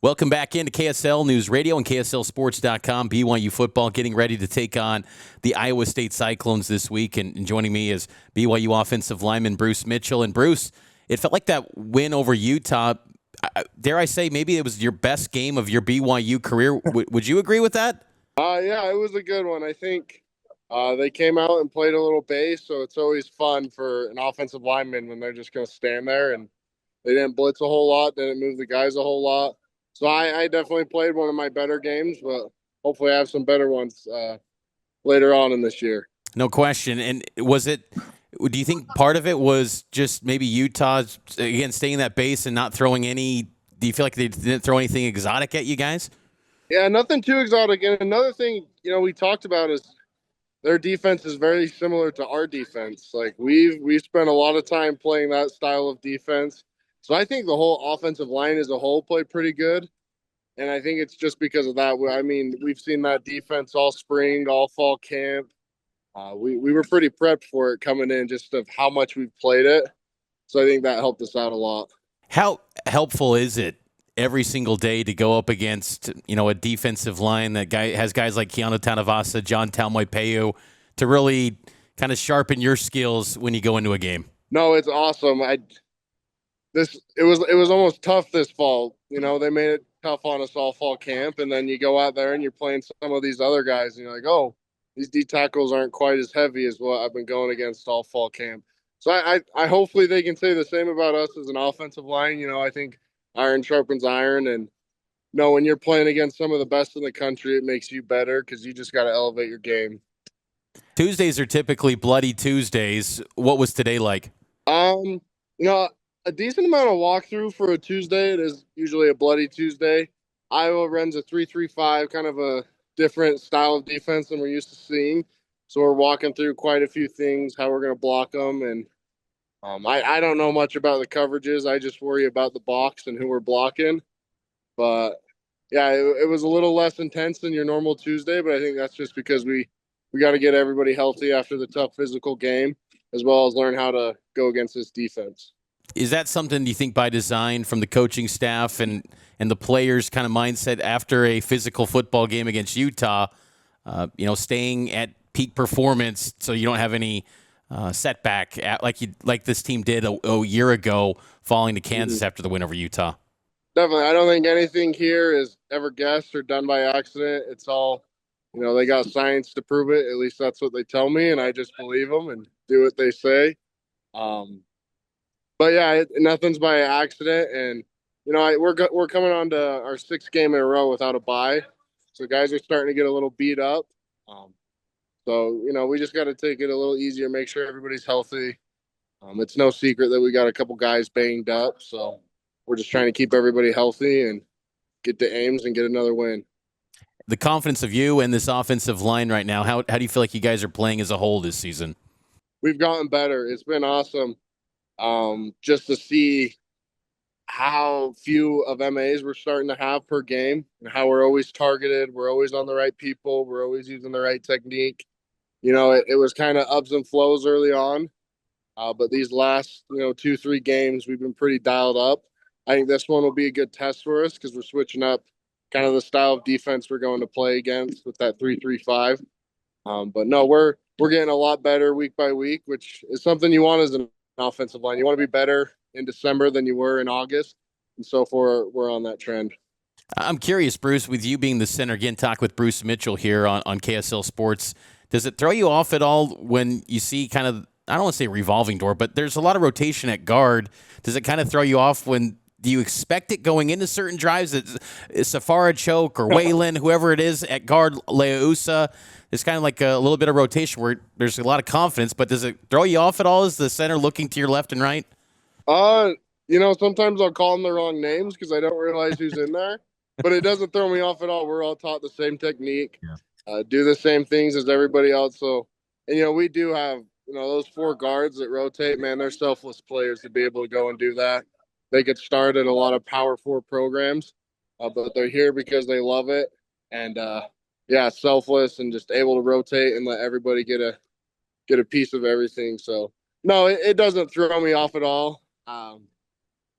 Welcome back into KSL NewsRadio and KSLSports.com. BYU football getting ready to take on the Iowa State Cyclones this week. And joining me is BYU offensive lineman Bruce Mitchell. And Bruce, it felt like that win over Utah, dare I say, maybe it was your best game of your BYU career. Would you agree with that? Yeah, it was a good one. I think they came out and played a little base, so it's always fun for an offensive lineman when they're just going to stand there, and they didn't blitz a whole lot, didn't move the guys a whole lot. So I definitely played one of my better games, but hopefully I have some better ones later on in this year. No question. And do you think part of it was just maybe Utah, again, staying in that base and not throwing any, do you feel like they didn't throw anything exotic at you guys? Yeah, nothing too exotic. And another thing, we talked about is their defense is very similar to our defense. Like we've spent a lot of time playing that style of defense. So I think the whole offensive line as a whole played pretty good. And I think it's just because of that. I mean, we've seen that defense all spring, all fall camp. We were pretty prepped for it coming in, just of how much we've played it. So I think that helped us out a lot. How helpful is it every single day to go up against, a defensive line that has guys like Keanu Tanavasa, John Talmoipeu to really kind of sharpen your skills when you go into a game? No, it's awesome. It was almost tough this fall. They made it tough on us all fall camp, and then you go out there and you're playing some of these other guys, and you're like, oh, these D tackles aren't quite as heavy as what I've been going against all fall camp. So I hopefully they can say the same about us as an offensive line. I think iron sharpens iron, and when you're playing against some of the best in the country, it makes you better because you just got to elevate your game. Tuesdays are typically bloody Tuesdays. What was today like? Um, you know, a decent amount of walkthrough for a Tuesday. It is usually a bloody Tuesday. Iowa runs a 3-3-5, kind of a different style of defense than we're used to seeing. So we're walking through quite a few things, how we're going to block them. And I don't know much about the coverages. I just worry about the box and who we're blocking. But yeah, it was a little less intense than your normal Tuesday, but I think that's just because we got to get everybody healthy after the tough physical game, as well as learn how to go against this defense. Is that something you think by design from the coaching staff and the players' kind of mindset after a physical football game against Utah? Staying at peak performance so you don't have any setback like this team did a year ago, falling to Kansas after the win over Utah. Definitely, I don't think anything here is ever guessed or done by accident. It's all, they got science to prove it. At least that's what they tell me, and I just believe them and do what they say. But yeah, nothing's by accident, and we're coming on to our sixth game in a row without a bye, so guys are starting to get a little beat up. So we just got to take it a little easier, make sure everybody's healthy. It's no secret that we got a couple guys banged up, so we're just trying to keep everybody healthy and get to Ames and get another win. The confidence of you and this offensive line right now, how do you feel like you guys are playing as a whole this season? We've gotten better. It's been awesome. Just to see how few of MAs we're starting to have per game and how we're always targeted. We're always on the right people. We're always using the right technique. It was kind of ups and flows early on. But these last, 2-3 games, we've been pretty dialed up. I think this one will be a good test for us because we're switching up kind of the style of defense we're going to play against with that 3-3-5. But no, we're getting a lot better week by week, which is something you want as an offensive line. You want to be better in December than you were in August, and so far we're on that trend. I'm curious, Bruce, with you being the center, again, talk with Bruce Mitchell here on KSL Sports. Does it throw you off at all when you see kind of, I don't want to say revolving door, but there's a lot of rotation at guard. Does it kind of throw you off do you expect it going into certain drives? Is Safara Choke or Waylon, whoever it is at guard, Leausa, it's kind of like a little bit of rotation where there's a lot of confidence, but does it throw you off at all as the center looking to your left and right? Sometimes I'll call them the wrong names because I don't realize who's in there, but it doesn't throw me off at all. We're all taught the same technique, do the same things as everybody else. So, and we do have, those four guards that rotate, man, they're selfless players to be able to go and do that. They get started a lot of Power 4 programs, but they're here because they love it. And, selfless and just able to rotate and let everybody get a piece of everything. So, no, it doesn't throw me off at all.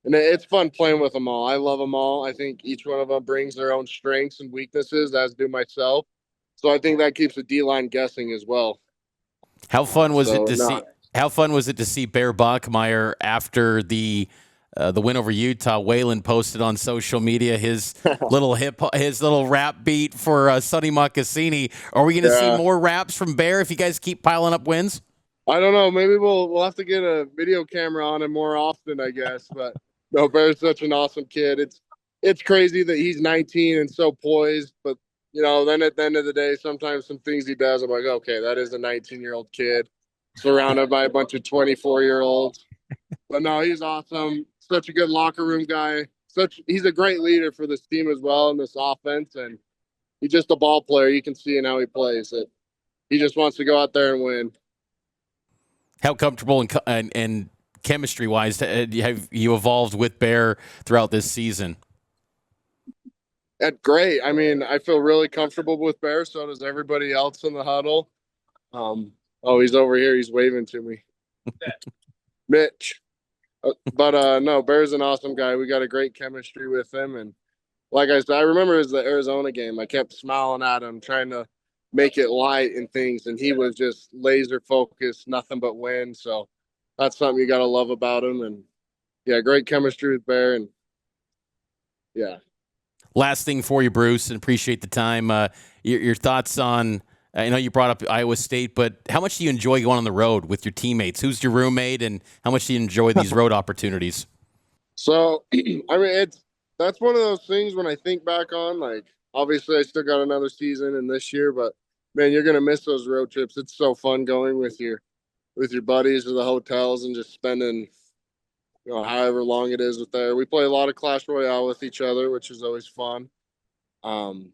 And it's fun playing with them all. I love them all. I think each one of them brings their own strengths and weaknesses, as do myself. So I think that keeps the D line guessing as well. How fun was it So to no, see? How fun was it to see Bear Bachmeyer after the win over Utah? Waylon posted on social media his his little rap beat for Sonny Mocassini. Are we going to see yeah. more raps from Bear if you guys keep piling up wins? I don't know. Maybe we'll have to get a video camera on him more often, I guess. But no, Bear's such an awesome kid. It's crazy that he's 19 and so poised, but then at the end of the day, sometimes some things he does, I'm like, okay, that is a 19-year-old kid surrounded by a bunch of 24-year-olds. But no, he's awesome. Such a good locker room guy. He's a great leader for this team as well in this offense, and he's just a ball player. You can see in how he plays that he just wants to go out there and win. How comfortable and chemistry wise have you evolved with Bear throughout this season? That's great. I mean, I feel really comfortable with Bear. So does everybody else in the huddle. Oh, he's over here. He's waving to me. Mitch. But no, Bear's an awesome guy. We got a great chemistry with him. And like I said, I remember it was the Arizona game. I kept smiling at him, trying to make it light and things. And he was just laser focused, nothing but win. So that's something you got to love about him. And yeah, great chemistry with Bear. And yeah. Last thing for you, Bruce, and appreciate the time. Your thoughts on, I know you brought up Iowa State, but how much do you enjoy going on the road with your teammates? Who's your roommate, and how much do you enjoy these road opportunities? So, I mean, that's one of those things when I think back on, like, obviously I still got another season in this year, but man, you're gonna miss those road trips. It's so fun going with your buddies to the hotels and just spending, however long it is with there. We play a lot of Clash Royale with each other, which is always fun. Um,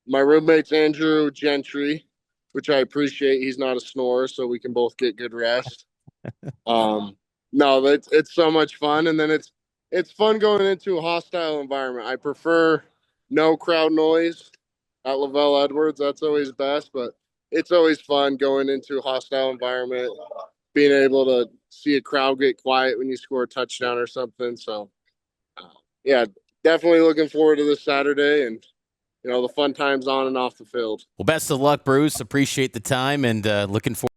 my roommate's Andrew Gentry, which I appreciate. He's not a snorer, so we can both get good rest. No, it's so much fun, and then it's fun going into a hostile environment. I prefer no crowd noise at Lavelle Edwards. That's always best, but it's always fun going into a hostile environment, being able to see a crowd get quiet when you score a touchdown or something. So, yeah, definitely looking forward to this Saturday and the fun times on and off the field. Well, best of luck, Bruce. Appreciate the time and looking forward.